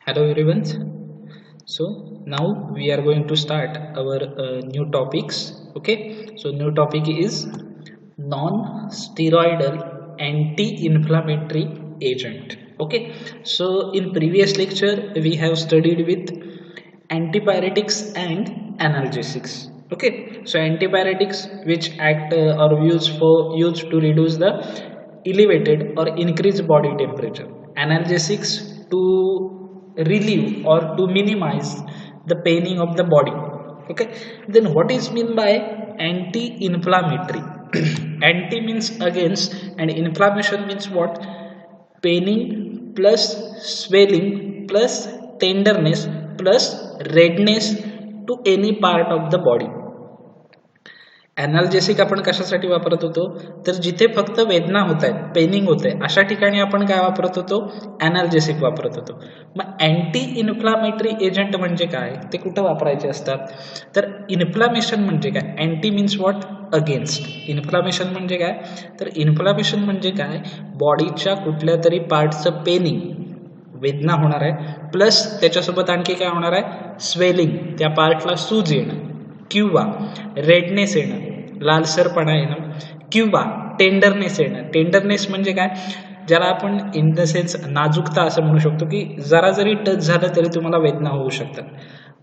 Hello everyone. So now we are going to start our new topics. Okay. So new topic is non-steroidal anti-inflammatory agent. Okay. So in previous lecture we have studied with antipyretics and analgesics. Okay. So antipyretics which act or used to reduce the elevated or increased body temperature. Analgesics to relieve or to minimize the paining of the body. Okay, then what is mean by anti-inflammatory? Anti means against and inflammation means what? Paining plus swelling plus tenderness plus redness to any part of the body. ॲनाल्जेसिक आपण कशासाठी वापरत होतो, तर जिथे फक्त वेदना होत आहेत, पेनिंग होत आहे, अशा ठिकाणी आपण काय वापरत होतो? ॲनाल्जेसिक वापरत होतो. मग अँटी इन्फ्लामेटरी एजंट म्हणजे काय, ते कुठं वापरायचे असतात? तर इन्फ्लामेशन म्हणजे काय? Anti means what? Against. Inflammation म्हणजे काय? तर इन्फ्लामेशन म्हणजे काय? बॉडीच्या कुठल्या तरी पार्टचं पेनिंग, वेदना होणार आहे, प्लस त्याच्यासोबत आणखी काय होणार आहे? स्वेलिंग, त्या पार्टला सूज येणं किंवा रेडनेस येणं, लालसरपणा येणं किंवा टेंडरनेस येणं. टेंडरनेस म्हणजे काय? ज्याला आपण इन द सेन्स नाजूकता असं म्हणू शकतो, की जरा जरी टच झालं तरी तुम्हाला वेदना होऊ शकतात.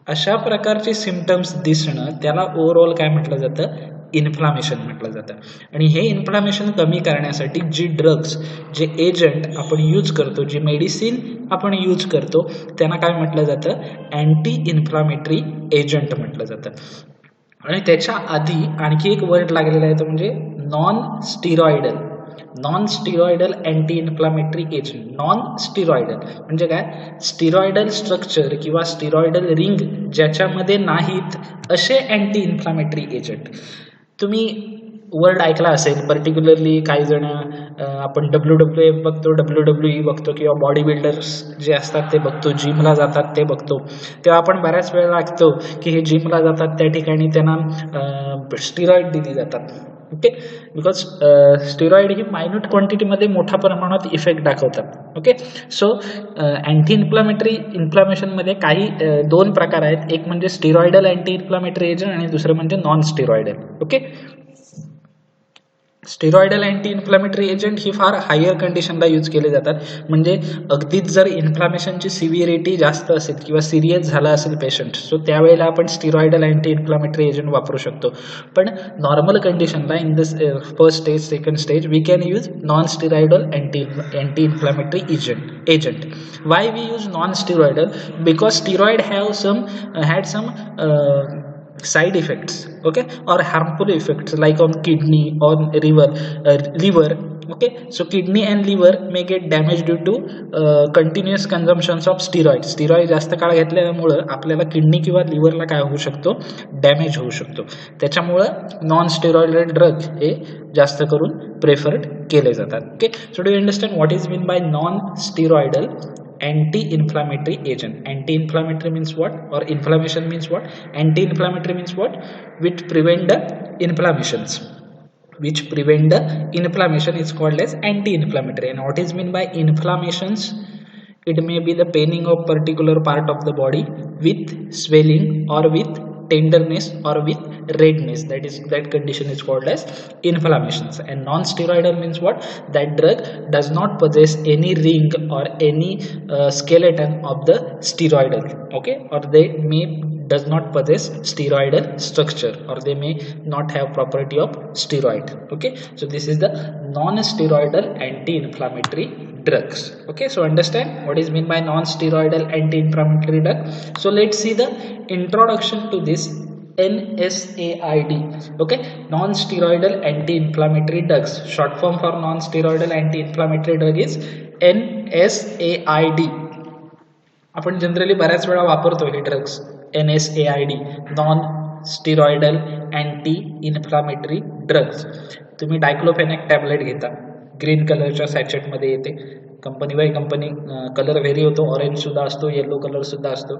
अशा प्रकारचे सिम्पटम्स दिसणं त्याला ओव्हरऑल काय म्हटलं जातं? इन्फ्लामेशन म्हटलं जातं. आणि हे इन्फ्लामेशन कमी करण्यासाठी जी ड्रग्स, जे एजंट आपण यूज करतो, जी मेडिसिन आपण यूज करतो, त्यांना काय म्हटलं जातं? अँटी इन्फ्लामेटरी एजंट म्हटलं जातं. आणि त्याच्या आधी आणखी एक वर्ड लागलेला आहे, तो म्हणजे non स्टिरॉइडल. Non steroidal anti inflammatory agent. Non स्टिरॉइडल म्हणजे काय? स्टिरॉइडल स्ट्रक्चर किंवा स्टिरॉइडल रिंग ज्याच्यामध्ये नाहीत असे अँटी इन्फ्लामेटरी एजंट. तुम्ही वर्ड ऐकला असेल, पर्टिक्युलरली काही जण आपण WWF बघतो, WWE बघतो किंवा बॉडी बिल्डर्स जे असतात ते बघतो, जिमला जातात ते बघतो, तेव्हा आपण बऱ्याच वेळेला ऐकतो की हे जिमला जातात त्या ठिकाणी त्यांना स्टिरॉइड दिली जातात. Okay, because steroid he minute क्वांटिटीमध्ये मोठ्या प्रमाणात इफेक्ट दाखवतात. ओके, सो अँटी इन्फ्लामेशनमध्ये काही दोन प्रकार आहेत. एक म्हणजे स्टिरॉइडल अँटी इन्फ्लामेटरी एजंट आणि दुसरं म्हणजे non steroidal. Okay, steroidal anti inflammatory agent ही फार हायर कंडिशनला यूज केले जातात. म्हणजे अगदीच जर इन्फ्लामेशनची सिव्हिरिटी जास्त असेल किंवा सिरियस झाला असेल पेशंट, सो त्यावेळेला आपण स्टिरॉइडल अँटी इन्फ्लामेटरी एजंट वापरू शकतो. पण नॉर्मल कंडिशनला in the first stage, second stage, we can use non steroidal anti inflammatory agent. Why we use non steroidal? Because steroid had some side effects, okay, or harmful effects like on kidney or liver. Okay, so kidney and liver may get damaged due to continuous consumptions of steroid जास्त काळ घेतल्यामुळे आपल्याला kidney किंवा लिव्हरला काय होऊ शकतो? Damage होऊ शकतो. त्याच्यामुळं नॉन स्टेरॉइडल ड्रग हे जास्त करून प्रेफर्ड केले जातात. Okay, so do you understand what is mean by non steroidal anti-inflammatory agent? Anti-inflammatory means what? Or inflammation means what? Anti-inflammatory means what? Which prevent the inflammations. Which prevent the inflammation is called as anti-inflammatory. And what is mean by inflammations? It may be the paining of particular part of the body with swelling or with tenderness or with redness. That condition is called as inflammations. And non-steroidal means what? That drug does not possess any ring or any skeleton of the steroidal. Okay, or they may does not possess steroidal structure, or they may not have property of steroid. Okay, so this is the non-steroidal anti-inflammatory drugs. Okay, so understand what is mean by non-steroidal anti-inflammatory drug. So let's see the introduction to this NSAID. Okay, non-steroidal anti-inflammatory drugs. Short form for non-steroidal anti-inflammatory drug is NSAID. आपण generally बऱ्याच वेळा वापरतो हे drugs. NSAID, non steroidal anti inflammatory drugs. तुम्ही डायक्लोफेनेक tablet घेता, green कलरच्या सॅचेटमध्ये येते. Company by company colour very होतो, ऑरेंज सुद्धा असतो, येलो कलर सुद्धा असतो.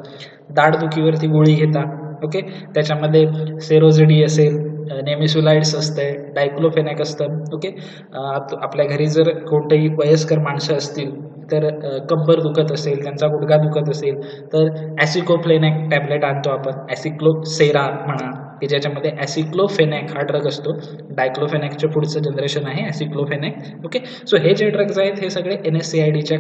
दाढदुखीवरती गोळी घेता. ओके, त्याच्यामध्ये सेरोझिडी असेल, नेमिसुलाइड्स असते, डायक्लोफेनेक असतं. ओके, आपल्या घरी जर कोणतेही वयस्कर माणसं असतील एकतर कंबर दुखत असेल, त्यांचा गुडघा दुखत असेल तर ॲसिक्लोफेनॅक टॅबलेट आणतो आपण, ॲसिक्लोसेरा म्हणा, की ज्याच्यामध्ये ॲसिक्लोफेनॅक हा ड्रग असतो. डायक्लोफेनॅकचे पुढचं जनरेशन आहे ॲसिक्लोफेनॅक. ओके, सो हे जे ड्रग्ज आहेत हे सगळे NSAIDच्या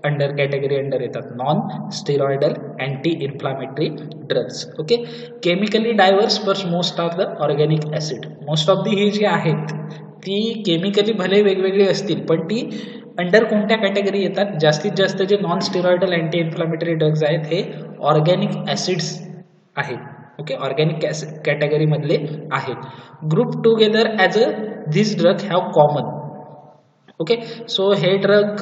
अंडर कॅटेगरी अंडर येतात, non steroidal anti inflammatory drugs. Okay, chemically diverse but most of the organic acid. Most of the ही जी आहेत ती केमिकली भले वेगवेगळी असतील पण ती अंडर कोणत्या कॅटेगरी येतात? जास्तीत जास्त जे non steroidal anti inflammatory drugs आहेत हे ऑर्गॅनिक ॲसिड्स आहेत. ओके, ऑर्गॅनिक कॅटेगरी मधले आहेत. Group together as a this drug have common. Okay, so हे ड्रग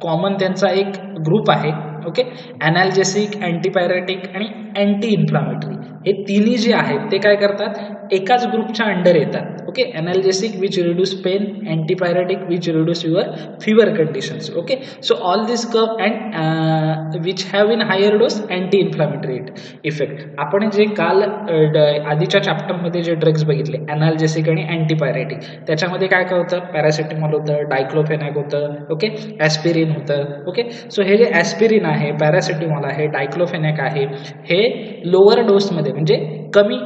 कॉमन त्यांचा एक ग्रुप आहे. ओके, ॲनाल्जेसिक, अँटीपायरेटिक आणि अँटी इन्फ्लामेटरी हे तिन्ही जे आहेत ते काय करतात? एकाच ग्रुपच्या अंडर येतात. Okay, analgesic which reduce pain, antipyretic which reduce your fever conditions. Okay, so all this come and which have in higher dose anti inflammatory effect. आपण जे काल आधीच्या चॅप्टरमध्ये जे ड्रग्ज बघितले ॲनाल्जेसिक आणि अँटीपायरेटिक, त्याच्यामध्ये काय काय होतं? पॅरासिटामॉल होतं, डायक्लोफेनॅक होतं, ओके, ॲस्पिरिन होतं. ओके, सो हे जे ॲस्पिरिन आहे, पॅरासिटामॉल आहे, डायक्लोफेनॅक आहे, हे लोअर डोसमध्ये म्हणजे कमी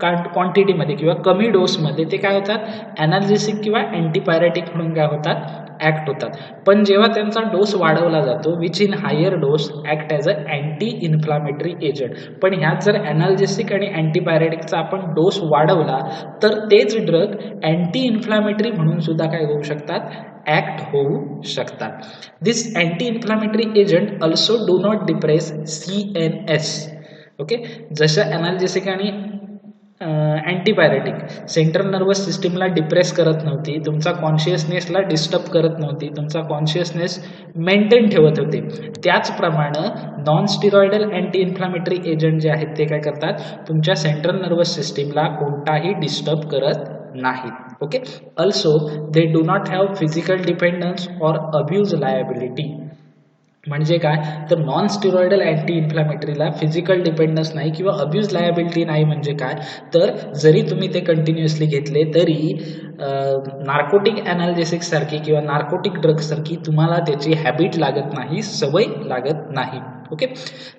क्वांटिटीमध्ये किंवा कमी डोसमध्ये ते काय होतात? ॲनाल्जेसिक किंवा अँटीपायरेटिक म्हणून काय होतात? ॲक्ट होतात. पण जेव्हा त्यांचा डोस वाढवला जातो which in higher dose act as a anti inflammatory agent. पण ह्यात जर ॲनाल्जेसिक आणि अँटीपायरेटिकचा आपण डोस वाढवला तर तेच ड्रग अँटी इन्फ्लामेटरी म्हणून सुद्धा काय होऊ शकतात? ॲक्ट होऊ शकतात. This anti inflammatory agent also do not depress CNS. Okay, जसं ॲनाल्जेसिक आणि अँटीपायरेटिक सेंट्रल नर्वस सिस्टीमला डिप्रेस करत नव्हती, तुमचा कॉन्शियसनेसला डिस्टर्ब करत नव्हती, तुमचा कॉन्शियसनेस मेंटेन ठेवत होते, त्याचप्रमाणे non steroidal anti inflammatory agent जे आहेत ते काय करतात? तुमच्या सेंट्रल नर्वस सिस्टीमला कोणताही डिस्टर्ब करत नाहीत. Okay, also they do not have physical dependence or abuse liability. म्हणजे काय तर नॉन स्टिरॉइडल अँटी इन्फ्लामेटरीला फिजिकल डिपेंडन्स नाही किंवा अब्यूज लायबिलिटी नाही. म्हणजे काय तर जरी तुम्ही ते कंटिन्युअसली घेतले तरी नार्कोटिक ॲनाल्जेसिक सारखी किंवा नार्कोटिक ड्रग सारखी तुम्हाला त्याची हॅबिट लागत नाही, सवय लागत नाही. Okay,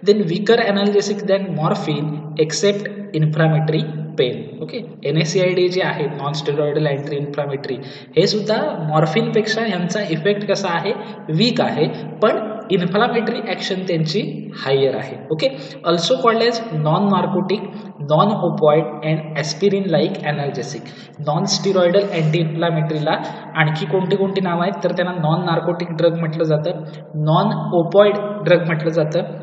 then weaker analgesic than morphine except inflammatory pain. Okay, NSAID जे आहे नॉन स्टेरॉइडल अँटी इन्फ्लामेटरी हे सुद्धा मॉर्फिनपेक्षा यांचा इफेक्ट कसा आहे? वीक आहे, पण इन्फ्लामेटरी ॲक्शन त्यांची हायर आहे. Okay, also called as non narcotic, non opioid and aspirin like analgesic. Non steroidal anti इन्फ्लामेटरीला आणखी कोणती कोणती नावं आहेत तर त्यांना नॉन नार्कोटिक ड्रग म्हटलं जातं, नॉन ओपॉइड ड्रग म्हटलं जातं.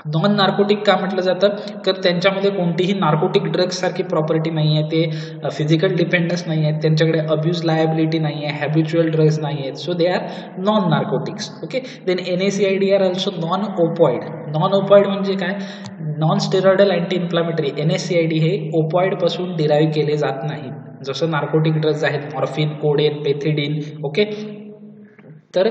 नॉन नार्कोटिक का म्हटलं जातं तर त्यांच्यामध्ये कोणतीही नार्कोटिक ड्रग्स सारखी प्रॉपर्टी नाही आहे, ते फिजिकल डिपेंडन्स नाही आहेत, त्यांच्याकडे अब्यूज लायबिलिटी नाही आहे, हॅबिच्युअल ड्रग्स नाही आहेत, so they are non narcotics. Okay, then NSAID are also non opioid. Non opioid म्हणजे काय? Non steroidal anti inflammatory NSAID हे ओपॉइड पासून डिराईव्ह केले जात नाही, जसं नार्कोटिक ड्रग्ज आहेत मॉर्फिन, कोडेन, पेथिडिन. ओके, तर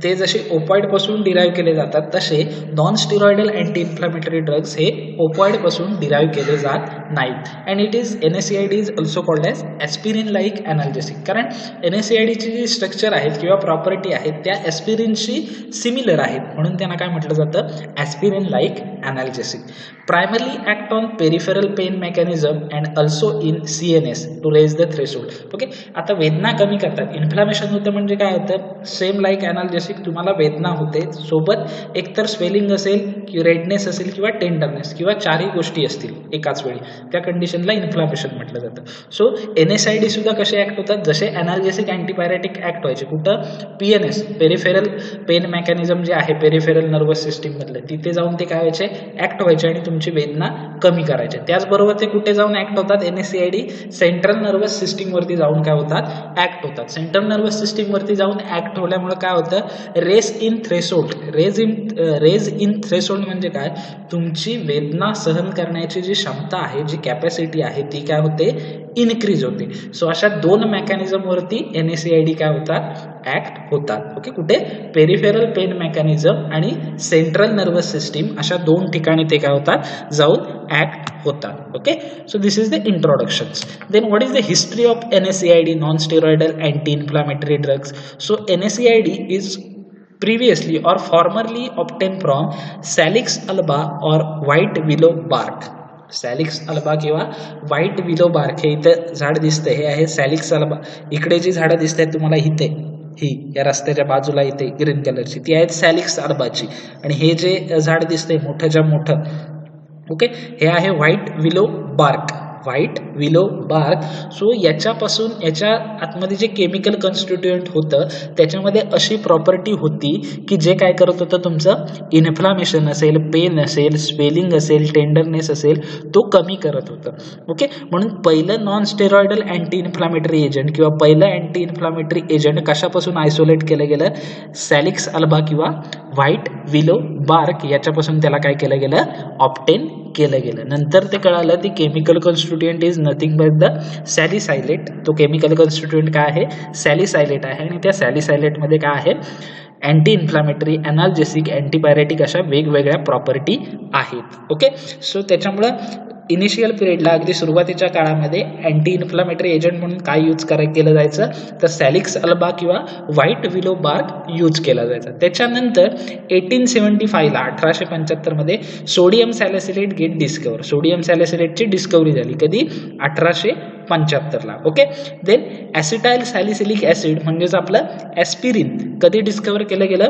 ते जसे ओपॉइड पासून डिराईव्ह केले जातात तसे non steroidal anti inflammatory drugs हे ओपॉइड पासून डिराईव्ह केले जात नाहीत. And it is NSAID is also called as aspirin like ॲनाल्जेसिक. कारण NSAIDची जी स्ट्रक्चर आहेत किंवा प्रॉपर्टी आहेत त्या ॲस्पिरिनशी सिमिलर आहेत म्हणून त्यांना काय म्हटलं जातं? Aspirin like analgesic. Primarily act on peripheral pain mechanism and also in CNS to raise the threshold. Okay, आता वेदना कमी करतात. इन्फ्लामेशन होतं म्हणजे काय होतं? सेम लाईक ॲनाल्जेसिक तुम्हाला वेदना होते, सोबत एकतर स्वेलिंग असेल किंवा रेडनेस असेल किंवा टेंडरनेस किंवा चारही गोष्टी असतील एकाच वेळी, त्या कंडिशनला इन्फ्लामेशन म्हटलं जातं. सो NSAID सुद्धा कसे ॲक्ट होतात? जसे ॲनाल्जेसिक अँटीपायरेटिक ॲक्ट व्हायचे कुठं? PNS पेरिफेरल पेन मेकॅनिझम जे आहे पेरिफेरल नर्वस सिस्टीम मधलं तिथे जाऊन ते काय व्हायचे? ॲक्ट व्हायचे आणि तुमची वेदना कमी करायचे. त्याचबरोबर ते कुठे जाऊन ॲक्ट होतात? NSAID सेंट्रल नर्वस सिस्टीम वरती जाऊन काय होतात? ॲक्ट होतात. सेंट्रल नर्वस सिस्टीम वरती जाऊन ॲक्ट होण्यामुळे काय होतं? Raise in threshold. Raise in threshold म्हणजे काय? तुमची वेदना सहन करण्याची जी क्षमता आहे, जी कॅपॅसिटी आहे ती काय होते? इनक्रीज होते. सो अशा दोन मेकॅनिझम वरती NSAID काय होतात? ॲक्ट होतात. ओके, कुठे? पेरिफेरल पेन मेकॅनिझम आणि सेंट्रल नर्वस सिस्टीम अशा दोन 2 ठिकाणी ते काय होतात जाऊन ऍक्ट होतात. Okay, so this is the introductions. Then what is the history of NSAID, non steroidal anti inflammatory drugs. So NSAID is previously or formerly obtained from Salix alba or white willow bark. Salix alba किंवा white willow bark हे इथं झाड दिसतंय, हे आहे Salix alba. इकडे जी झाडं दिसत आहेत तुम्हाला इथे, ही या रस्त्याच्या बाजूला इथे ग्रीन कलरची, ती आहेत सॅलिक्स अल्बाची. आणि हे जे झाड दिसतंय मोठ्याच्या मोठं, ओके, हे आहे white willow bark, white willow bark. So याच्यापासून याच्या आतमध्ये जे केमिकल कॉन्स्टिट्युएंट होतं त्याच्यामध्ये अशी प्रॉपर्टी होती की जे काय करत होतं, तुमचं इन्फ्लामेशन असेल, पेन असेल, स्वेलिंग असेल, टेंडरनेस असेल, तो kami करत होतं. ओके, म्हणून पहिलं non steroidal anti inflammatory agent किंवा पहिलं अँटी इन्फ्लामेटरी एजंट कशापासून आयसोलेट केलं गेलं, सॅलिक्स अल्बा किंवा व्हाईट विलो बार्क याच्यापासून त्याला काय केलं गेलं, ऑब्टेन केलं गेलं. नंतर ते कळालं ती chemical constituent is nothing but the salicylate. तो केमिकल कॉन्स्टिट्युएंट काय आहे, सॅलिसायलेट आहे. आणि त्या सॅलिसायलेट मध्ये काय आहे, अँटी इन्फ्लामेटरी, अनाल्जेसिक, अँटीपायरेटिक अशा वेगवेगळ्या प्रॉपर्टी आहेत. ओके, सो त्याच्यामुळं इनिशियल पिरियडला अगदी सुरुवातीच्या काळामध्ये अँटी इन्फ्लामेटरी एजंट म्हणून काय यूज केलं जायचं, तर सॅलिक्स अल्बा किंवा व्हाईट विलो बार्क यूज केला जायचा. त्याच्यानंतर 1875ला 1875 मध्ये सोडियम सॅलिसिलेट गेट डिस्कवर, सोडियम सॅलिसिलेटची डिस्कवरी झाली. कधी, 1875ला. ओके, देन ॲसिटाइल सॅलिसिलिक ॲसिड म्हणजेच आपलं ॲस्पिरिन कधी डिस्कवर केलं गेलं,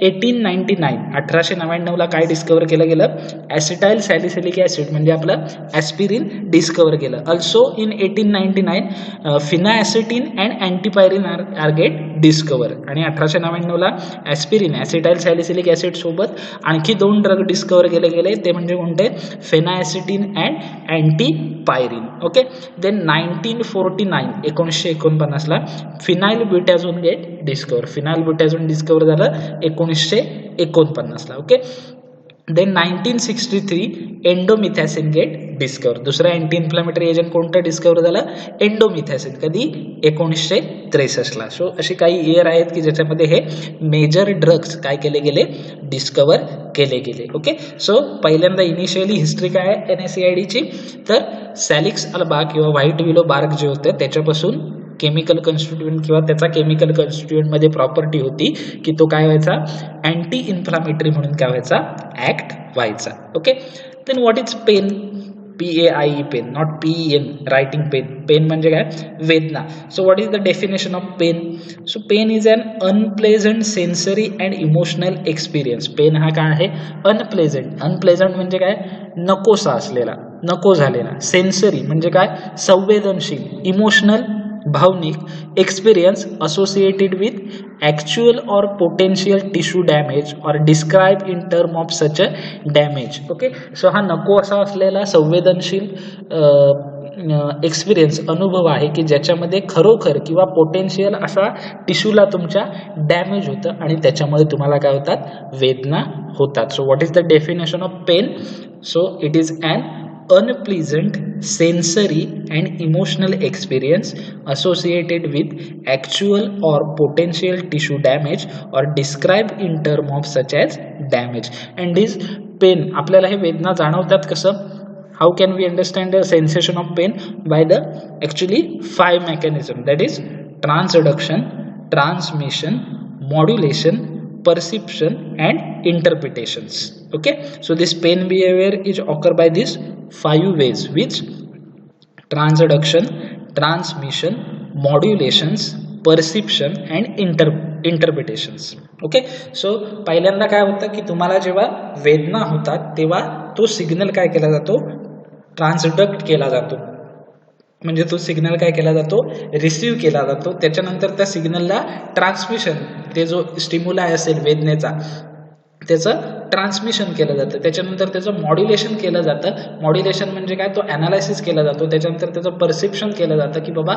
1899, 1899ला काय डिस्कवर केलं गेलं, ॲसिटाइल सॅलिसिलिक ॲसिड म्हणजे आपलं ॲस्पिरिन डिस्कवर केलं. Also in 1899 phenacetin and antipyrine are get discover. आणि 1899ला ॲस्पिरिन, ॲसिटाइल सॅलिसिलिक ॲसिड सोबत आणखी 2 ड्रग डिस्कवर केले गेले, ते म्हणजे कोणते, phenacetin and antipyrine. Okay, then 1949, 1949ला phenyl butazone get discover, phenyl butazone discover झालं 1949ला. Okay, then 1963 indomethacin get discover. दुसरा अँटी इन्फ्लामेटरी एजंट कोणतं डिस्कवर झालं, एंडोमिथॅसिन. कधी, 1963ला. सो अशी काही इयर आहेत की ज्याच्यामध्ये हे मेजर ड्रग्स काय केले गेले, डिस्कवर केले गेले. ओके, सो पहिल्यांदा इनिशियली हिस्ट्री काय आहे NSAIDची, तर सॅलिक्स अल्बा किंवा व्हाईट विलो बार्क जे होतं त्याच्यापासून केमिकल कॉन्स्टिट्युएंट किंवा त्याचा केमिकल कॉन्स्टिट्युएंट मध्ये प्रॉपर्टी होती की तो काय व्हायचा, अँटी इन्फ्लामेटरी म्हणून काय व्हायचा, ऍक्ट व्हायचा. Okay, then what is pain, PAIN, pain, not PEN, writing pen. Pain म्हणजे काय, वेदना. So what is the definition of pain. So pain is an unpleasant sensory and emotional experience. Pain हा काय आहे, अनप्लेझंट. अनप्लेझंट म्हणजे काय, नकोसा असलेला, नको झालेला. सेन्सरी म्हणजे काय, संवेदनशील. इमोशनल, भावनिक. एक्सपिरियन्स असोसिएटेड विथ ॲक्च्युअल और पोटेन्शियल टिश्यू डॅमेज और describe in term of such a damage. Okay, so हा नको असा असलेला संवेदनशील एक्सपिरियन्स, अनुभव आहे की ज्याच्यामध्ये खरोखर किंवा पोटेन्शियल असा टिश्यूला तुमच्या डॅमेज होतं आणि त्याच्यामुळे तुम्हाला काय होतात, वेदना होतात. So what is the definition of pain. So it is an unpleasant sensory and emotional experience associated with actual or potential tissue damage or described in term of such as damage. And this pain, आपल्याला हे वेदना जाणवतात कसं, how can we understand the sensation of pain, by the actually 5 mechanism, that is transduction, transmission, modulation, perception and interpretations. Okay, so this pain behavior is occur by these 5 ways, which transduction, transmission, modulations, perception and interpretations. Okay, so पहिल्यांदा काय होतं की तुम्हाला जेव्हा वेदना होतात तेव्हा तो सिग्नल काय केला जातो, ट्रान्सडक्ट केला जातो. म्हणजे तो सिग्नल काय केला जातो, रिसीव्ह केला जातो. त्याच्यानंतर त्या सिग्नलला ट्रान्समिशन, ते जो स्टिम्युलाय असेल वेदनेचा त्याचं ट्रान्समिशन केलं जातं. त्याच्यानंतर त्याचं मॉड्युलेशन केलं जातं. मॉड्युलेशन म्हणजे काय, तो ॲनालायसिस केला जातो. त्याच्यानंतर त्याचं परसेप्शन केलं जातं की बाबा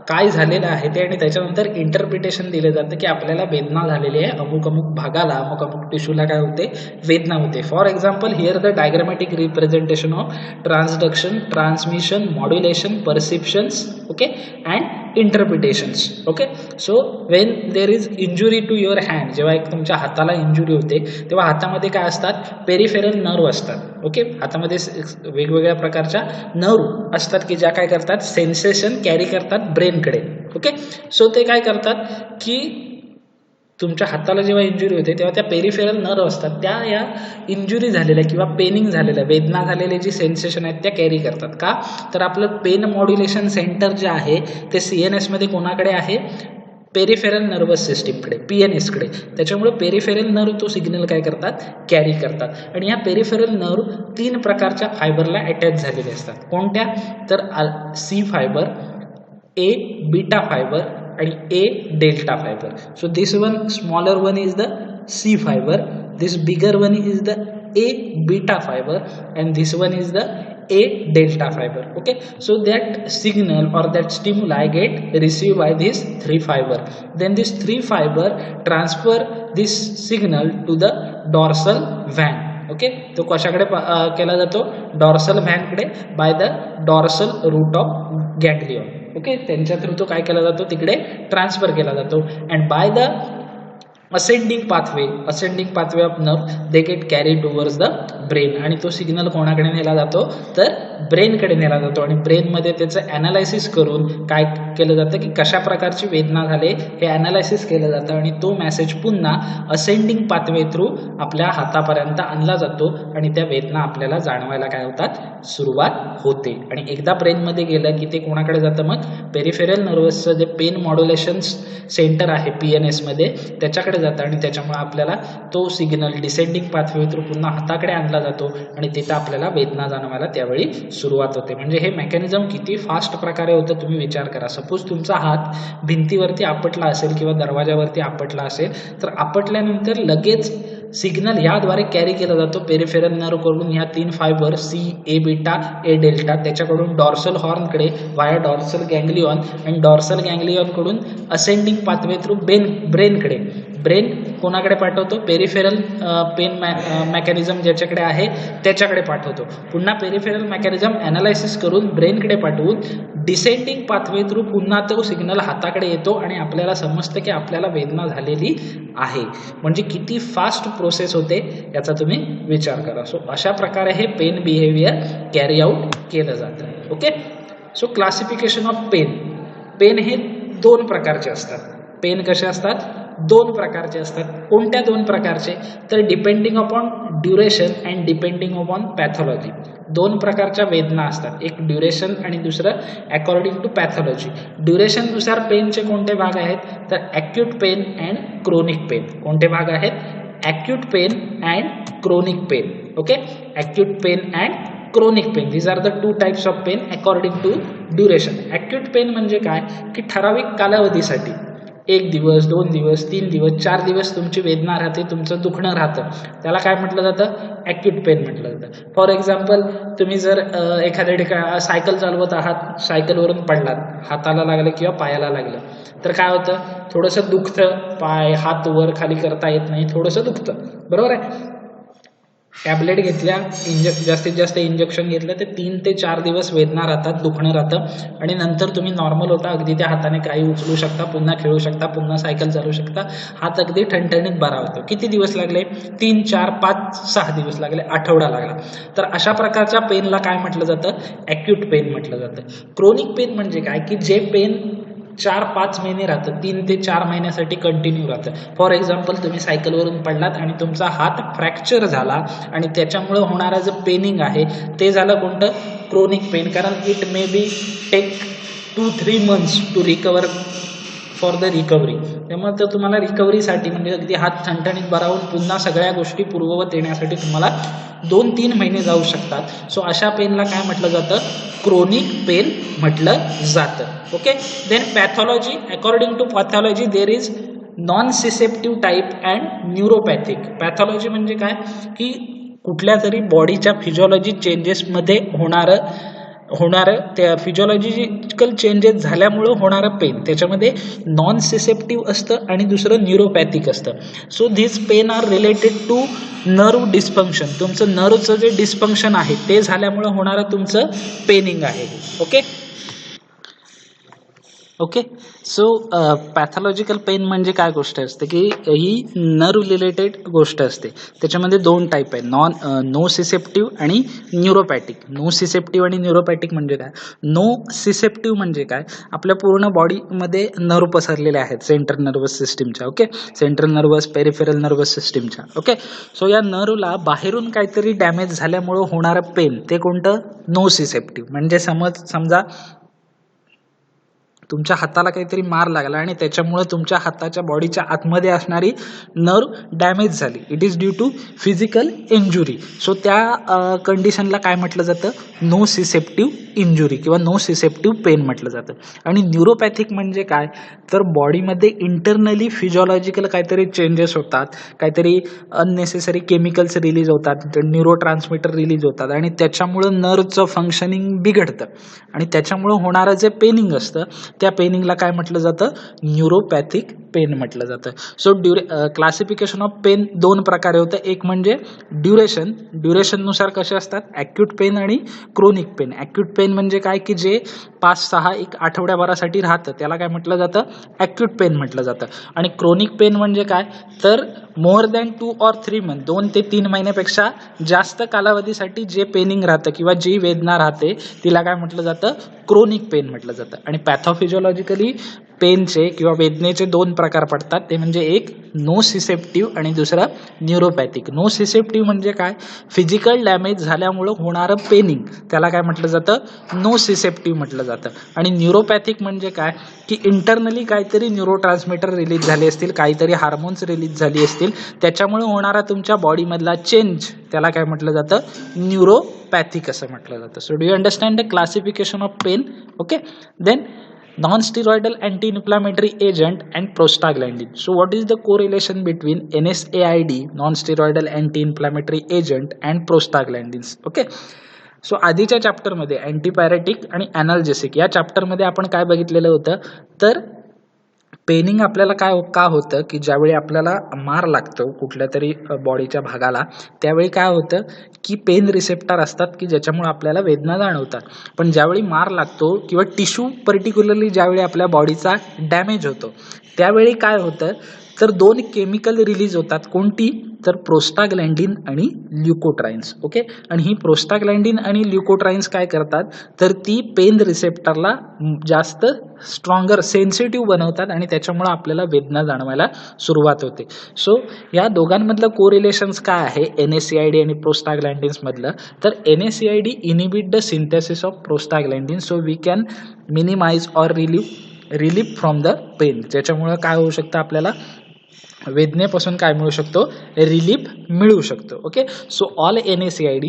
काय झालेलं आहे ते, आणि त्याच्यानंतर इंटरप्रिटेशन दिलं जातं की आपल्याला वेदना झालेली आहे, अमुक अमुक भागाला, अमुक अमुक टिश्यूला काय होते, वेदना होते. For example here the diagrammatic representation of transduction, transmission, modulation, perceptions, okay, and interpretations. Okay, so when there is injury to your hand, जेव्हा एक तुमच्या हाताला इंजुरी होते तेव्हा हातामध्ये काय असतात, पेरिफेरल नर्व असतात. ओके, हातामध्ये वेगवेगळ्या प्रकारच्या नर्व असतात की ज्या काय करतात, सेन्सेशन कॅरी करतात ब्रेनकडे. ओके, सो ते काय करतात की तुमच्या हाताला जेव्हा इंजुरी होते तेव्हा त्या पेरिफेरल नर्व असतात, त्या या इंजुरी झालेल्या किंवा पेनिंग झालेल्या, वेदना झालेले जी सेन्सेशन आहेत त्या कॅरी करतात. का तर आपलं पेन मॉड्युलेशन सेंटर जे आहे ते CNS मध्ये कोणाकडे आहे, पेरिफेरल नर्वस सिस्टीमकडे, PNS कडे. त्याच्यामुळे पेरिफेरल नर्व तो सिग्नल काय करतात, कॅरी करतात. आणि या पेरिफेरल नर्व 3 प्रकारच्या फायबरला अटॅच झालेले असतात. कोणत्या तर C fibre, A beta fibre आणि A delta fibre. So this one smaller one is the C fibre, this bigger one is the A beta fiber and this one is the A delta fiber. Okay, so that signal or that stimuli get received by these 3 fiber, then this 3 fiber transfer this signal to the dorsal van. Okay, तो कशाकडे केला जातो, dorsal व्हॅनकडे, by the dorsal root of ganglion. Okay, त्यांच्या through तो काय केला जातो, तिकडे ट्रान्सफर केला जातो. And by the ascending pathway of nerve they get carried towards the brain. आणि तो सिग्नल कोणाकडे नेला जातो, तर ब्रेनकडे नेला जातो. आणि ब्रेनमध्ये त्याचं ॲनालायसिस करून काय केलं जातं की कशा प्रकारची वेदना झाले हे ॲनालायसिस केलं जातं. आणि तो मेसेज पुन्हा असेंडिंग पाथवे थ्रू आपल्या हातापर्यंत आणला जातो आणि त्या वेदना आपल्याला जाणवायला काय होतात, सुरुवात होते. आणि एकदा ब्रेनमध्ये गेलं की ते कोणाकडे जातं, मग पेरिफेरल नर्वसचं जे पेन मॉड्युलेशन सेंटर आहे PNS मध्ये त्याच्याकडे जातं. आणि त्याच्यामुळे आपल्याला तो सिग्नल डिसेंडिंग पाथवे थ्रू पुन्हा हाताकडे आणला जातो आणि तिथं आपल्याला वेदना जाणवायला त्यावेळी सुरुवात होते. म्हणजे हे मेकॅनिझम किती फास्ट प्रकारे होतं तुम्ही विचार करा. सपोज तुमचा हात भिंतीवरती आपटला असेल किंवा दरवाजावरती आपटला असेल, तर आपटल्यानंतर लगेच सिग्नल याद्वारे कॅरी केला जातो पेरिफेरल नर्व कडून, ह्या 3 fibre C, A beta, A delta, त्याच्याकडून डॉर्सल हॉर्नकडे वाया डॉर्सल गँग्लियॉन आणि डॉर्सल गँग्लियॉन कडून असेंडिंग पाथवे थ्रू ब्रेनकडे. ब्रेन कोणाकडे पाठवतो, पेरिफेरल पेन मेकॅनिझम ज्याच्याकडे आहे त्याच्याकडे पाठवतो. पुन्हा पेरिफेरल मेकॅनिझम ॲनालायसिस करून ब्रेनकडे पाठवून डिसेंडिंग पाथवे थ्रू पुन्हा तो सिग्नल हाताकडे येतो आणि आपल्याला समजतं की आपल्याला वेदना झालेली आहे. म्हणजे किती फास्ट प्रोसेस होते याचा तुम्ही विचार करा. सो अशा प्रकारे हे पेन बिहेवियर कॅरी आउट केलं जातं. Okay, so classification of pain. Pain हे 2 प्रकारचे असतात. पेन कसे असतात, 2 प्रकारचे असतात. कोणत्या 2 प्रकारचे, तर depending upon duration and depending upon pathology. 2 प्रकारच्या वेदना असतात, एक ड्युरेशन आणि दुसरं अकॉर्डिंग टू पॅथॉलॉजी. ड्युरेशननुसार पेनचे कोणते भाग आहेत, तर acute pain and chronic pain. कोणते भाग आहेत, acute pain and chronic pain. Okay, acute pain and chronic pain, these are the 2 types of pain according to duration. Acute pain म्हणजे काय की ठराविक कालावधीसाठी 1 दिवस, 2 दिवस, 3 दिवस, 4 दिवस तुमची वेदना राहते, तुमचं दुखणं राहतं, त्याला काय म्हटलं जातं, ॲक्यूट पेन म्हटलं जातं. फॉर एक्झाम्पल, तुम्ही जर एखाद्या ठिकाणी सायकल चालवत आहात, सायकलवरून पडलात, हाताला लागलं किंवा पायाला लागलं, तर काय होतं, थोडंसं दुखतं, पाय हात वर खाली करता येत नाही, थोडंसं दुखतं, बरोबर आहे. टॅबलेट घेतल्या, जास्तीत जास्त इंजेक्शन घेतलं तर 3 ते 4 दिवस वेदना राहतात, दुखणं राहतं आणि नंतर तुम्ही नॉर्मल होता, अगदी त्या हाताने काही उचलू शकता, पुन्हा खेळू शकता, पुन्हा सायकल चालवू शकता, हात अगदी ठणठणीत बरा होतो. किती दिवस लागले, 3, 4, 5, 6 दिवस लागले, आठवडा लागला. तर अशा प्रकारच्या पेनला काय म्हटलं जातं, ॲक्यूट पेन म्हटलं जातं. क्रोनिक पेन म्हणजे काय की जे पेन 4-5 महिने राहतं, 3 ते 4 महिन्यासाठी कंटिन्यू राहतं. फॉर एक्झाम्पल, तुम्ही सायकलवरून पडलात आणि तुमचा हात फ्रॅक्चर झाला आणि त्याच्यामुळे होणारं जे पेनिंग आहे ते झालं कोणतं, क्रोनिक पेन. कारण it may be take 2-3 months to recover for the recovery. त्यामुळे तर तुम्हाला रिकव्हरीसाठी म्हणजे अगदी हात ठणठणीत बरा होऊन पुन्हा सगळ्या गोष्टी पूर्ववत येण्यासाठी तुम्हाला 2-3 महिने जाऊ शकतात. सो अशा पेनला काय म्हटलं जातं, क्रोनिक पेन म्हटलं जातं. Okay, then pathology. According to pathology there is nociceptive type and neuropathic. Pathology म्हणजे काय की कुठल्या तरी बॉडीच्या फिजिओलॉजी चेंजेसमध्ये होणारं त्या फिजिओलॉजिकल चेंजेस झाल्यामुळं होणारं पेन, त्याच्यामध्ये नॉन सिसेप्टिव्ह असतं आणि दुसरं न्यूरोपॅथिक असतं. So this pain are related to nerve dysfunction. तुमचं नर्वचं जे डिस्फंक्शन आहे ते झाल्यामुळं होणारं तुमचं पेनिंग आहे. Okay, okay. So pathological pain म्हणजे काय गोष्ट असते की ही नर्व रिलेटेड गोष्ट असते. त्याच्यामध्ये दोन टाईप आहे, नो सिसेप्टिव्ह आणि न्यूरोपॅथिक. नो सिसेप्टिव्ह आणि न्यूरोपॅथिक म्हणजे काय? नो सिसेप्टिव्ह म्हणजे काय? आपल्या पूर्ण बॉडीमध्ये नर्व पसरलेले आहेत सेंट्रल नर्वस सिस्टीमच्या. Okay, central nervous, peripheral nervous सिस्टीमच्या. ओके, सो या नर्वला बाहेरून काहीतरी डॅमेज झाल्यामुळे होणारं पेन ते कोणतं? नो सिसेप्टिव्ह. म्हणजे समजा तुमच्या हाताला काहीतरी मार लागला आणि त्याच्यामुळे तुमच्या हाताच्या बॉडीच्या आतमध्ये असणारी नर्व डॅमेज झाली. It is due to physical injury. So त्या कंडिशनला काय म्हटलं जातं? नो सिसेप्टिव्ह इंजुरी किंवा नो सिसेप्टिव्ह पेन म्हटलं जातं. आणि न्यूरोपॅथिक म्हणजे काय? तर बॉडीमध्ये इंटरनली फिजिओलॉजिकल काहीतरी चेंजेस होतात, काहीतरी अननेसेसरी केमिकल्स रिलीज होतात, न्यूरो ट्रान्समीटर रिलीज होतात आणि त्याच्यामुळं नर्वचं फंक्शनिंग बिघडतं आणि त्याच्यामुळं होणारं जे पेनिंग असतं त्या पेनिंगला काय म्हटलं जातं? न्यूरोपॅथिक पेन म्हटलं जातं. सो क्लासिफिकेशन ऑफ पेन दोन प्रकारे होतं. एक म्हणजे ड्युरेशननुसार कसे असतात? ॲक्यूट पेन आणि क्रोनिक पेन. ॲक्यूट पेन म्हणजे काय की जे 5-6 एक आठवड्याभरासाठी राहतं त्याला काय म्हटलं जातं? ॲक्यूट पेन म्हटलं जातं. आणि क्रोनिक पेन म्हणजे काय? तर मोर दॅन 2 or 3 मंथ, 2 ते 3 महिन्यापेक्षा जास्त कालावधीसाठी जे पेनिंग राहतं किंवा जी वेदना राहते तिला काय म्हटलं जातं? क्रोनिक पेन म्हटलं जातं. आणि पॅथोफिजिओलॉजिकली पेनचे किंवा वेदनेचे दोन प्रकार पडतात. ते म्हणजे एक नो सिसेप्टिव्ह आणि दुसरा न्यूरोपॅथिक. नो सिसेप्टिव्ह म्हणजे काय? फिजिकल डॅमेज झाल्यामुळं होणारं पेनिंग त्याला काय म्हटलं जातं? नो सिसेप्टिव्ह म्हटलं जातं. आणि न्यूरोपॅथिक म्हणजे काय? की इंटरनली काहीतरी न्यूरो ट्रान्समीटर रिलीज झाले असतील, काहीतरी हार्मोन्स रिलीज झाली असतील, त्याच्यामुळे होणारा तुमच्या बॉडीमधला चेंज त्याला काय म्हटलं जातं? न्यूरोपॅथिक असं म्हटलं जातं. So do you understand the classification of pain? Okay, then non-steroidal anti-inflammatory agent and prostaglandin. So what is the correlation between NSAID, non-steroidal anti-inflammatory agent, and prostaglandins? Okay, so आधीच्या चॅप्टरमध्ये अँटीपायरेटिक आणि ॲनाल्जेसिक या चॅप्टरमध्ये आपण काय बघितलेलं होतं? तर पेनिंग आपल्याला का होतं की ज्यावेळी आपल्याला मार लागतो कुठल्या तरी बॉडीच्या भागाला, त्यावेळी काय होतं की पेन रिसेप्टर असतात की ज्याच्यामुळे आपल्याला वेदना जाणवतात. पण ज्यावेळी मार लागतो किंवा टिश्यू पर्टिक्युलरली ज्यावेळी आपल्या बॉडीचा डॅमेज होतो त्यावेळी काय होतं? तर दोन केमिकल रिलीज होतात. कोणती? तर प्रोस्टाग्लँडिन आणि ल्युकोट्राइन्स. ओके, आणि ही प्रोस्टाग्लँडिन आणि ल्युकोट्राइन्स काय करतात? तर ती पेन रिसेप्टरला जास्त स्ट्रॉंगर, सेन्सिटिव्ह बनवतात आणि त्याच्यामुळे आपल्याला वेदना जाणवायला सुरुवात होते. सो या दोघांमधलं कोरिलेशन्स काय आहे NSAID आणि प्रोस्टाग्लँडिन्स मधलं? तर NSAID inhibit the synthesis of prostaglandin, so we can minimise or relief from the pain. ज्याच्यामुळे काय होऊ शकतं? आपल्याला वेदनेपासून काय मिळू शकतो? रिलीफ मिळू शकतो. ओके, सो ऑल NSAID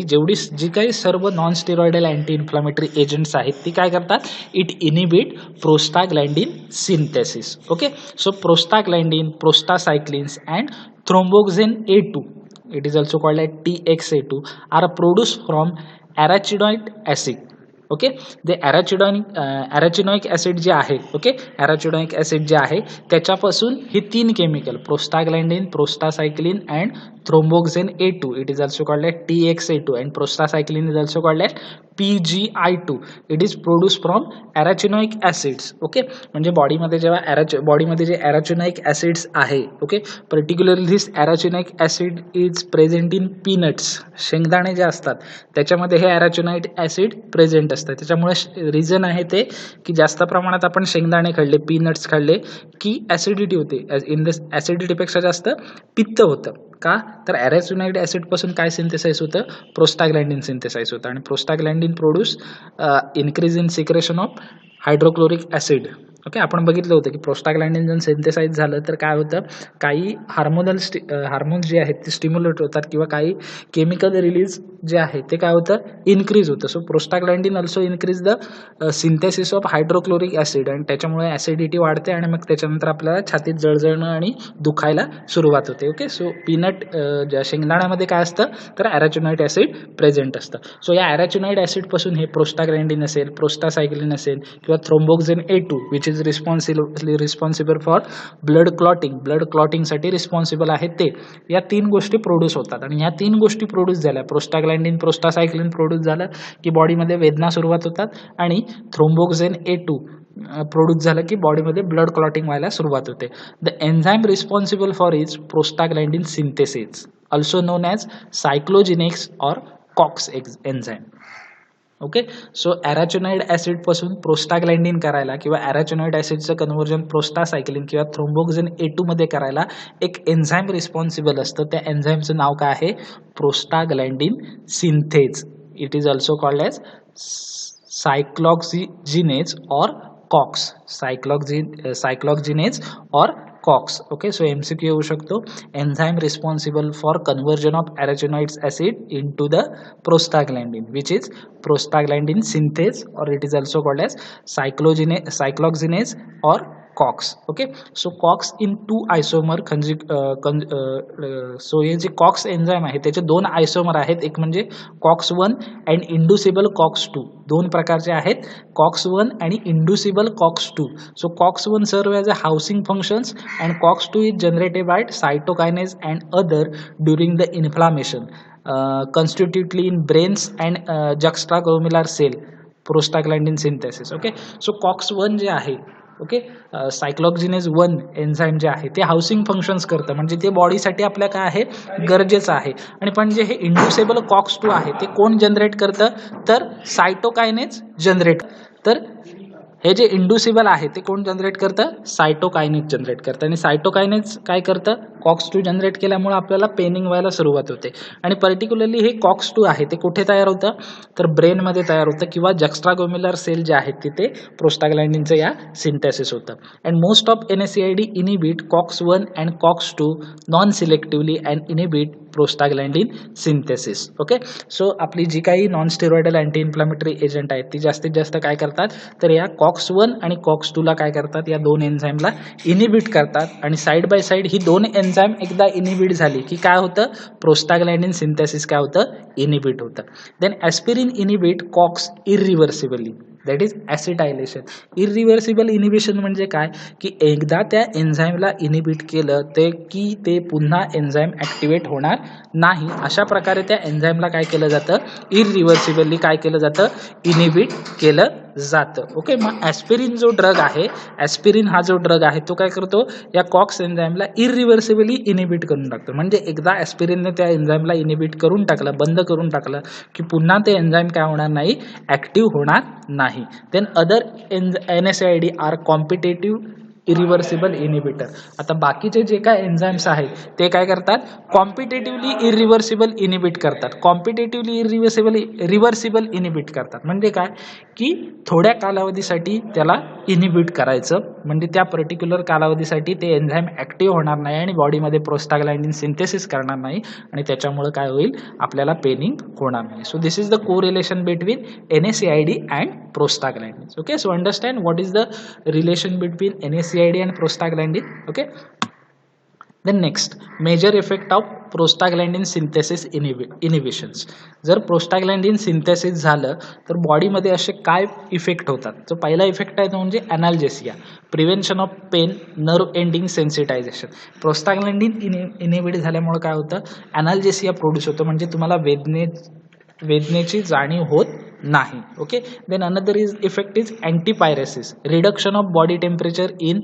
जी काही सर्व non steroidal anti inflammatory agents आहेत ती काय करतात? It inhibit prostaglandin synthesis. Okay, so prostaglandin, prostacyclins and thromboxane A2, it is also called as TXA2, are produced from arachidonic acid. Okay, ते ॲराचिनॉइक acid जे आहे, ओके, ॲराचिनॉइक ॲसिड जे आहे त्याच्यापासून ही 3 chemical prostaglandin, prostacyclin and thromboxane A2, it is also called as TXA2 and prostacyclin is also called as PGI2. It is produce from arachidonic acids. Okay, म्हणजे बॉडीमध्ये जे ॲराचिनॉइक ॲसिड्स आहे, okay, particularly this arachidonic acid is present in peanuts. शेंगदाणे जे असतात त्याच्यामध्ये हे ॲराचिनॉइक acid present असतं. त्याच्यामुळे रिझन आहे ते की जास्त प्रमाणात आपण शेंगदाणे खाल्ले, पीनट्स खाल्ले की ॲसिडिटी होते. इन दिस ॲसिडिटीपेक्षा जास्त पित्त होतं. का? तर ॲराचिनॉइक ॲसिडपासून काय सिंथेसाइज होतं? प्रोस्टाग्लँडिन सिंथेसाइज होतं. आणि prostaglandin produce increase in secretion of hydrochloric acid. Okay, आपण बघितलं होतं की प्रोस्टाग्लँडिन जर सिंथेसाइज झालं तर काय होतं? काही हार्मोन्स जे आहेत ते स्टिम्युलेट होतात किंवा काही केमिकल रिलीज जे आहे ते काय होतं? इन्क्रीज होतं. So prostaglandin also increase the synthesis of hydrochloric acid आणि त्याच्यामुळे ॲसिडिटी वाढते आणि मग त्याच्यानंतर आपल्याला छातीत जळजळणं आणि दुखायला सुरुवात होते. ओके, सो पीनट ज्या शेंगदाण्यामध्ये काय असतं? तर ॲराचिनॉइक ॲसिड प्रेझेंट असतं. सो या ॲराचिनॉइक ॲसिडपासून हे प्रोस्टाग्लँडिन असेल, प्रोस्टासायक्लिन असेल किंवा thromboxane A2 which is responsible for blood क्लॉटिंगसाठी रिस्पॉन्सिबल आहे ते. या 3 गोष्टी प्रोड्यूस होतात आणि ह्या 3 गोष्टी प्रोड्यूस झाल्या, प्रोस्टाग्लॅन्डिन प्रोस्टासायक्लिन प्रोड्यूस झालं की बॉडीमध्ये वेदना सुरुवात होतात आणि थ्रोम्बोक्सिन A2 प्रोड्यूस झालं की बॉडीमध्ये ब्लड क्लॉटिंग व्हायला सुरुवात होते. The enzyme responsible for is prostaglandin synthesis, also known as cyclooxygenase और COX enzyme. Okay, so arachidonic acid पासून प्रोस्टाग्लॅन्डिन करायला किंवा ॲराचिनॉइड ॲसिडचं कन्व्हर्जन प्रोस्टासायक्लिन किंवा थ्रोम्बोक्सिन A2 मध्ये करायला एक एन्झाईम रिस्पॉन्सिबल असतं. त्या एन्झाईमचं नाव काय आहे? Prostaglandin synthase. It is also called as cyclooxygenase और कॉक्स. सायक्लॉक्सिजिनेज और कॉक्स. ओके, सो MCQ येऊ शकतो. Enzyme responsible for conversion of ॲराचिनॉइड्स acid into the prostaglandin which is prostaglandin synthase और it is also called as cyclooxygenase और COX. Okay, so COX in 2 isomer so हे जे COX enzyme आहे त्याचे 2 आयसोमर आहेत. एक म्हणजे कॉक्स 1 अँड इंड्युसिबल कॉक्स 2. 2 प्रकारचे आहेत, कॉक्स 1 आणि इंड्युसिबल COX 2. So COX 1 serve as a housing functions and COX 2 is generated by cytokinase and other during the inflammation constitutively in brains and juxtaglomeralar cell prostaglandin synthesis. Okay, so COX 1 जे आहे, okay, सायक्लॉक्सिनेज 1 enzyme जे आहे ते housing functions करतं, म्हणजे ते बॉडीसाठी आपल्या काय आहे, गरजेचं आहे. आणि पण जे हे इंड्युसेबल कॉक्स 2 आहे ते कोण जनरेट करतं, तर सायटोकायनेज जनरेट. तर हे जे इंड्युसिबल आहे ते कोण जनरेट करतं, सायटोकायनेज जनरेट करतं. आणि सायटोकायनेज काय करतं, कॉक्स 2 जनरेट केल्यामुळे आपल्याला पेनिंग व्हायला सुरुवात होते. आणि पर्टिक्युलरली हे कॉक्स 2 आहे ते कुठे तयार होतं, तर ब्रेनमध्ये तयार होतं किंवा जक्स्ट्राग्लोमेरुलर सेल जे आहेत तिथे प्रोस्टाग्लॅन्डिनचं या सिंथेसिस होतं. And most of NSAID inhibit COX 1 and COX 2 non selectively and inhibit prostaglandin synthesis. Okay, so आपली जी काही non steroidal anti inflammatory agent आहेत ती जास्तीत जास्त काय करतात, तर या कॉक्स 1 आणि कॉक्स 2 ला काय करतात, या 2 एन्झाईमला इनिबिट करतात. आणि side by side he 2 enzyme एकदा इनिबिट झाली की काय होतं, प्रोस्टाग्लॅन्डिन सिंथेसिस काय होतं, इनिबिट होतं. Then aspirin inhibit COX irreversibly, that is acetylation. Irreversible inhibition म्हणजे काय, की एकदा त्या एन्झाईमला इनिबिट केलं ते की ते पुन्हा एन्झाईम ॲक्टिवेट होणार नाही. अशा प्रकारे त्या एन्झाईमला काय केलं जातं, इरिव्हर्सिबली काय केलं जातं, इनिबिट केलं जातं. ओके, मग ॲस्पिरिन जो ड्रग आहे, ॲस्पिरिन हा जो ड्रग आहे तो काय करतो, या कॉक्स एन्झाईमला इरिव्हर्सिबली इनिबिट करून टाकतो. म्हणजे एकदा ॲस्पिरिनने त्या एन्झाईमला इनिबिट करून टाकलं, बंद करून टाकलं की पुन्हा ते एन्झाईम काय होणार नाही, ॲक्टिव्ह होणार नाही. Then other NSAID are competitive irreversible inhibitor. आता बाकीचे जे काय एन्झाईम्स आहेत ते काय करतात, कॉम्पिटेटिव्हली इरिव्हर्सिबल इनिबिट करतात. कॉम्पिटेटिव्हली रिव्हर्सिबल इनिबिट करतात म्हणजे काय, की थोड्या कालावधीसाठी त्याला इनिबिट करायचं, म्हणजे त्या पर्टिक्युलर कालावधीसाठी ते एन्झाईम ॲक्टिव्ह होणार नाही आणि बॉडीमध्ये प्रोस्टाग्लॅन्डिन सिंथेसिस करणार नाही आणि त्याच्यामुळे काय होईल, आपल्याला पेनिंग होणार नाही. So this is the correlation between NSAID and prostaglandins. Okay, so understand what is the relation between NSAID and prostaglandin. Okay, then next major effect of prostaglandin synthesis inhibitions. जर प्रोस्टाग्लॅन्डिन सिंथेसिस झालं तर बॉडीमध्ये असे काय effect होतात. जो पहिला effect आहे तो म्हणजे analgesia, prevention of pain, nerve ending sensitisation. Prostaglandin inhibit झाल्यामुळे काय होतं, अनाल्जेसिया प्रोड्यूस होतं, म्हणजे तुम्हाला वेदनेची जाणीव होत नाही. Okay, then another effect is antipyresis, reduction of body temperature in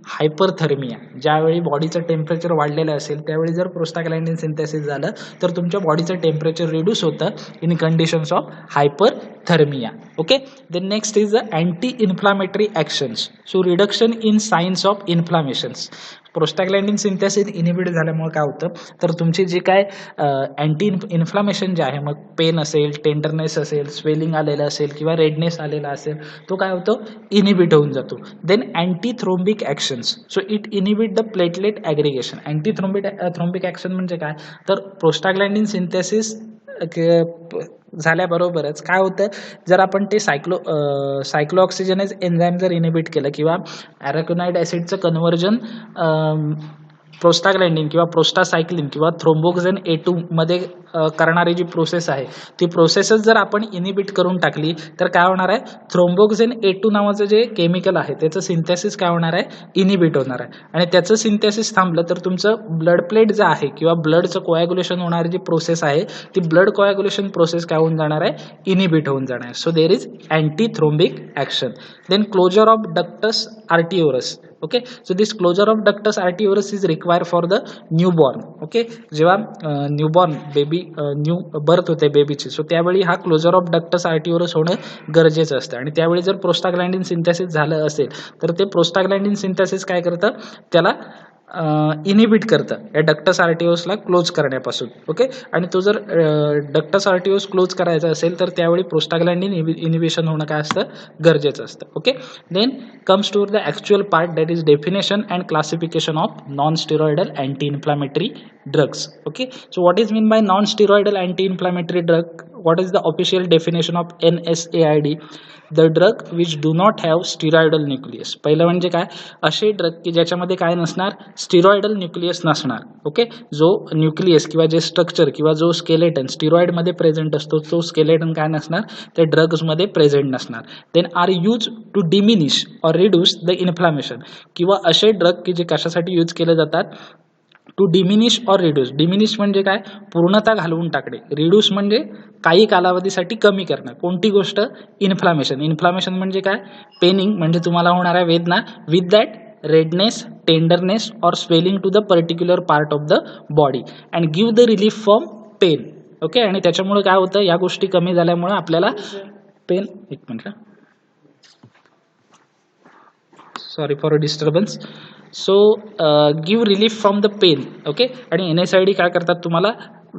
hyperthermia. ज्यावेळी बॉडीचं टेम्परेचर वाढलेलं असेल त्यावेळी जर प्रोस्टाग्लॅन्डिन सिंथेसिस झालं तर तुमच्या बॉडीचं टेम्परेचर रिड्यूस होतं in conditions of hyperthermia. Okay, then next is the anti inflammatory actions. So reduction in signs of inflammations. Prostaglandin synthesis inhibit झाल्यामुळे काय होतं, तर तुमची जी काय अँटी इन्फ्लामेशन जे आहे, मग पेन असेल, टेंडरनेस असेल, स्वेलिंग आलेलं असेल किंवा रेडनेस आलेला असेल, तो काय होतो, इनिबिट होऊन जातो. Then anti thrombic actions. So it inhibit the platelet aggregation. Anti thrombic action म्हणजे काय, तर प्रोस्टाग्लॅन्डिन सिंथेसिस झाल्याबरोबरच काय होतं, जर आपण ते सायक्लोऑक्सिजनेज एन्झाईम जर इनिबिट केलं किंवा ॲराकिनॉइड ॲसिडचं कन्व्हर्जन प्रोस्टाग्लॅन्डिन किंवा प्रोस्टासायक्लिन किंवा थ्रोम्बोक्सिन A2 मध्ये करणारी जी प्रोसेस आहे ती प्रोसेसच जर आपण इनिबिट करून टाकली तर काय होणार आहे, थ्रोम्बोक्सिन A2 नावाचं जे केमिकल आहे त्याचं सिंथेसिस काय होणार आहे, इनिबिट होणार आहे. आणि त्याचं सिंथेसिस थांबलं तर तुमचं ब्लड प्लेट जे आहे किंवा ब्लडचं कोॲग्युलेशन होणारी जी प्रोसेस आहे ती ब्लड कोॲग्युलेशन प्रोसेस काय होऊन जाणार आहे, इनिबिट होऊन जाणार आहे. So there is anti thrombic action. Then closure of ductus arteriosus. Okay, so this closure of ductus arteriosus is required for the newborn. Okay, जेव्हा न्यूबॉर्न बेबी न्यू बर्थ होते बेबीची, सो त्यावेळी हा क्लोजर ऑफ डक्टस आर्टिओरस होणं गरजेचं असतं. आणि त्यावेळी जर प्रोस्टाग्लॅन्डिन सिंथेसिस झालं असेल तर ते प्रोस्टाग्लॅन्डिन सिंथेसिस काय करतं, त्याला इनिबिट करतं या डक्टस आर्टिओसला क्लोज करण्यापासून. ओके, आणि तो जर डक्टस आर्टिओस क्लोज करायचा असेल तर त्यावेळी प्रोस्टाग्लॅन्डिन इनिबिशन होणं काय असतं, गरजेचं असतं. Okay, then comes to the actual part, that is definition and classification of non-steroidal anti-inflammatory drugs. Okay, so what is mean by non-steroidal anti-inflammatory drug? What is the official definition of NSAID? The drug which do not have steroidal nucleus. पहिलं म्हणजे काय, असे drug की ज्याच्यामध्ये काय नसणार, स्टिरॉइडल nucleus नसणार. Okay, जो न्यूक्लियस किंवा जे स्ट्रक्चर किंवा जो स्केलेटन स्टिरॉइडमध्ये प्रेझेंट असतो तो स्केलेटन काय नसणार, त्या ड्रग्समध्ये प्रेझेंट नसणार. Then are use to diminish और रिड्यूस द इन्फ्लामेशन. किंवा असे ड्रग की जे कशासाठी यूज केले जातात, टू डिमिनिश और रिड्यूस. डिमिनिश म्हणजे काय, पूर्णता घालवून टाकणे. रिड्यूस म्हणजे काही कालावधीसाठी कमी करणं. कोणती गोष्ट, इन्फ्लामेशन. इन्फ्लामेशन म्हणजे काय, पेनिंग म्हणजे तुम्हाला होणाऱ्या वेदना, विथ दॅट रेडनेस, टेंडरनेस और swelling to the particular part of the body and give the relief from pain. Okay, आणि त्याच्यामुळे काय होतं, या गोष्टी कमी झाल्यामुळे आपल्याला पेन, एक minute, sorry for disturbance. So give relief from the pain. Okay, आणि NSAID काय करतात, तुम्हाला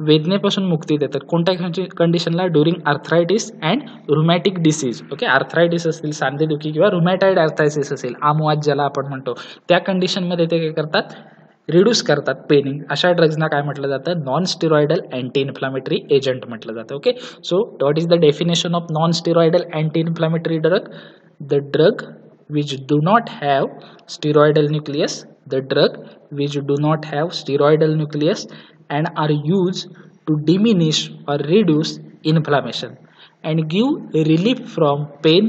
वेदनेपासून मुक्ती देतात. कोणत्या कंडिशनला, during arthritis and rheumatic disease. Okay, arthritis असेल, सांधेदुखी किंवा रुमॅटाइड आर्थरायटिस असेल, आमवाद ज्याला आपण म्हणतो, त्या कंडिशनमध्ये ते काय करतात, रिड्यूस करतात पेनिंग. अशा ड्रग्सना काय म्हटलं जातं, non steroidal anti inflammatory agent म्हटलं जातं. Okay, so what is the definition of non steroidal anti inflammatory drug? The drug which do not have steroidal nucleus, the drug which do not have steroidal nucleus and are used to diminish or reduce inflammation and give relief from pain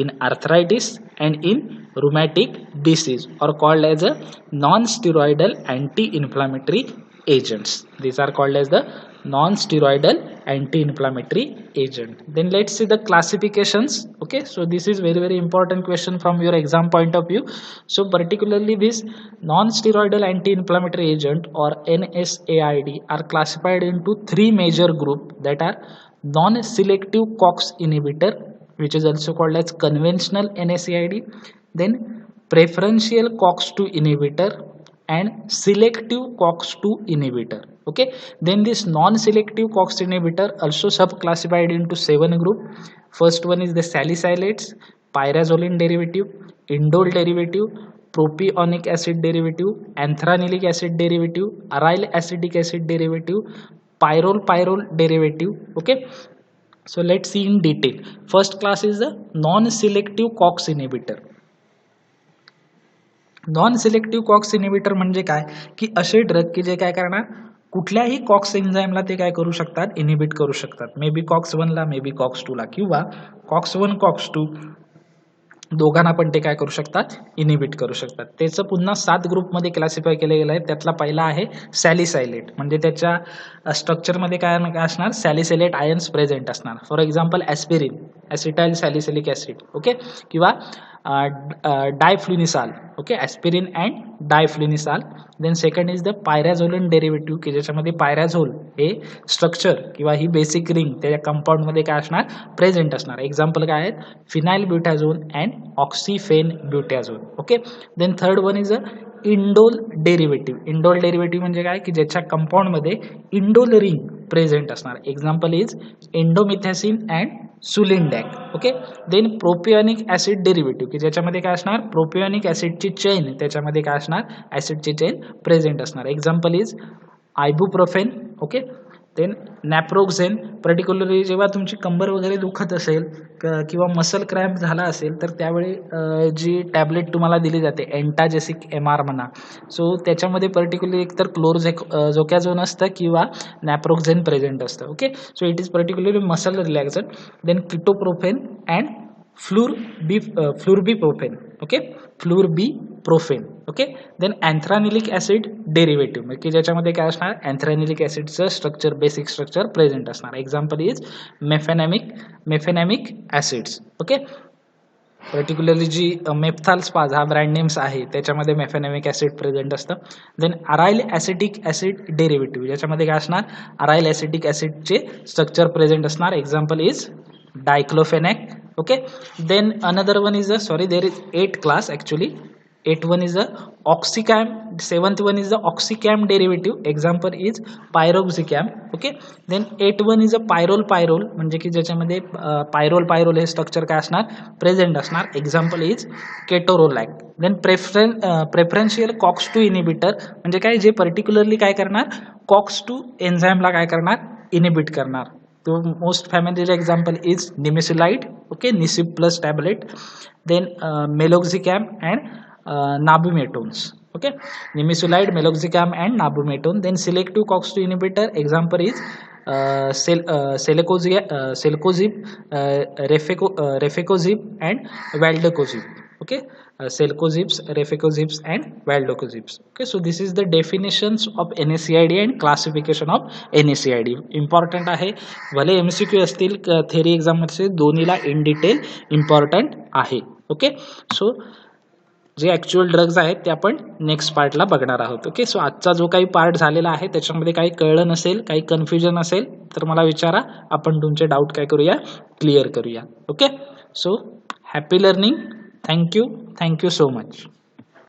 in arthritis and in rheumatic disease are called as a non-steroidal anti-inflammatory agents. These are called as the non-steroidal anti-inflammatory agent. Then let's see the classifications. Okay, so this is very important question from your exam point of view. So particularly this non-steroidal anti-inflammatory agent or NSAID are classified into three major group, that are non-selective COX inhibitor, which is also called as conventional NSAID, then preferential COX-2 inhibitor and selective COX-2 inhibitor. Okay, then this non-selective COX inhibitor also sub-classified into 7 group. First one is the salicylates, pyrazoline derivative, indole derivative, propionic acid derivative, anthranilic acid derivative, aryl acetic acid derivative, pyrrole derivative. Okay, so let's see in detail. First class is the non-selective COX inhibitor. Non selective COX inhibitor म्हणजे काय, की असे drug की जे काय करणार, कुठल्याही COX एन्झाईमला ते काय करू शकतात, इनिबिट करू शकतात. मे बी COX-1 ला, मे बी COX-2 ला, किंवा COX-1 COX-2 दोघांना पण ते काय करू शकतात, इनिबिट करू शकतात. त्याचं पुन्हा 7 ग्रुपमध्ये क्लासिफाय केले गेलं आहे. त्यातला पहिला आहे सॅलिसायलेट, म्हणजे त्याच्या स्ट्रक्चरमध्ये काय असणार, सॅलिसायलेट आयन्स प्रेझेंट असणार. For example aspirin, acetyl salicylic acid. Okay, किंवा diflunisal. Okay, aspirin and diflunisal. Then second is the pyrazoline derivative, की ज्याच्यामध्ये पायराझोल हे स्ट्रक्चर किंवा ही बेसिक रिंग त्या कंपाऊंडमध्ये काय असणार, प्रेझेंट असणार. एक्झाम्पल काय आहेत, phenyl butazone and oxyphen butazone. Okay, then third one is a indole derivative. Indole derivative म्हणजे काय, की ज्याच्या कंपाऊंडमध्ये इंडोल रिंग प्रेझेंट असणार. Example is indomethacin and sulindac. Okay, then propionic acid derivative, की ज्याच्यामध्ये काय असणार, प्रोपियोनिक ऍसिडची चेन, त्याच्यामध्ये काय असणार, ऍसिडची चेन प्रेझेंट असणार. Example is ibuprofen. Okay, then naproxen, particularly जेव्हा तुमची कंबर वगैरे दुखत असेल किंवा मसल क्रॅम्प झाला असेल तर त्यावेळी जी टॅबलेट तुम्हाला दिली जाते एन्टाजेसिक MR म्हणा, सो त्याच्यामध्ये पर्टिक्युलरली एकतर क्लोरझोकॅझोन असतं किंवा नॅप्रोक्झेन प्रेझेंट असतं. Okay, so it is particularly muscle relaxant. Then ketoprofen and flurbiprofen. Okay, flurbiprofen. Okay, then anthranilic acid derivative की ज्याच्यामध्ये काय असणार, अँथ्रानिलिक ॲसिडचं स्ट्रक्चर, बेसिक स्ट्रक्चर प्रेझेंट असणार. Example is mefenamic acids. Okay, particularly जी Meftal Spas हा brand names आहे त्याच्यामध्ये मेफेनॅमिक ॲसिड प्रेझेंट असतं. Then aryl acetic acid derivative, याच्यामध्ये काय असणार, अराइल ॲसिटिक ॲसिडचे स्ट्रक्चर प्रेझेंट असणार. Example is diclofenac. Okay, then another one is there is 8 class actually. 8 one is the oxycam, 7th one is the oxycam derivative. Example is pyroxycam. Okay, then 8 one is a pyrrole म्हणजे की ज्याच्यामध्ये pyrrole हे structure काय असणार, present असणार. Example is ketorolac. Then preferential COX-2 inhibitor म्हणजे काय, जे पर्टिक्युलरली काय करणार, COX-2 एन्झाईमला काय करणार, इनिबिट करणार. तो most familiar example is nimesulide. Okay, Nicip plus tablet. Then meloxicam and nabumetones. Okay, nimesulide, meloxicam and nabumetone. Then selective COX-2 inhibitor, example is celecoxib, rofecoxib and valdecoxib. Okay, selcozips, reficozips and valdecozips. Okay, so this is the definitions of NSAID and classification of NSAID. Important आहे, भले MCQ असतील theory एक्झाममध्ये, दोन्हीला in detail important आहे. Okay, so जे actual drugs आहेत ते आपण नेक्स्ट पार्टला बघणार आहोत. ओके, सो आजचा जो काही पार्ट झालेला आहे त्याच्यामध्ये काही कळलं नसेल, काही कन्फ्युजन असेल तर मला विचारा, आपण तुमचे डाऊट काय करूया, क्लिअर करूया. Okay, so happy learning. Thank you so much.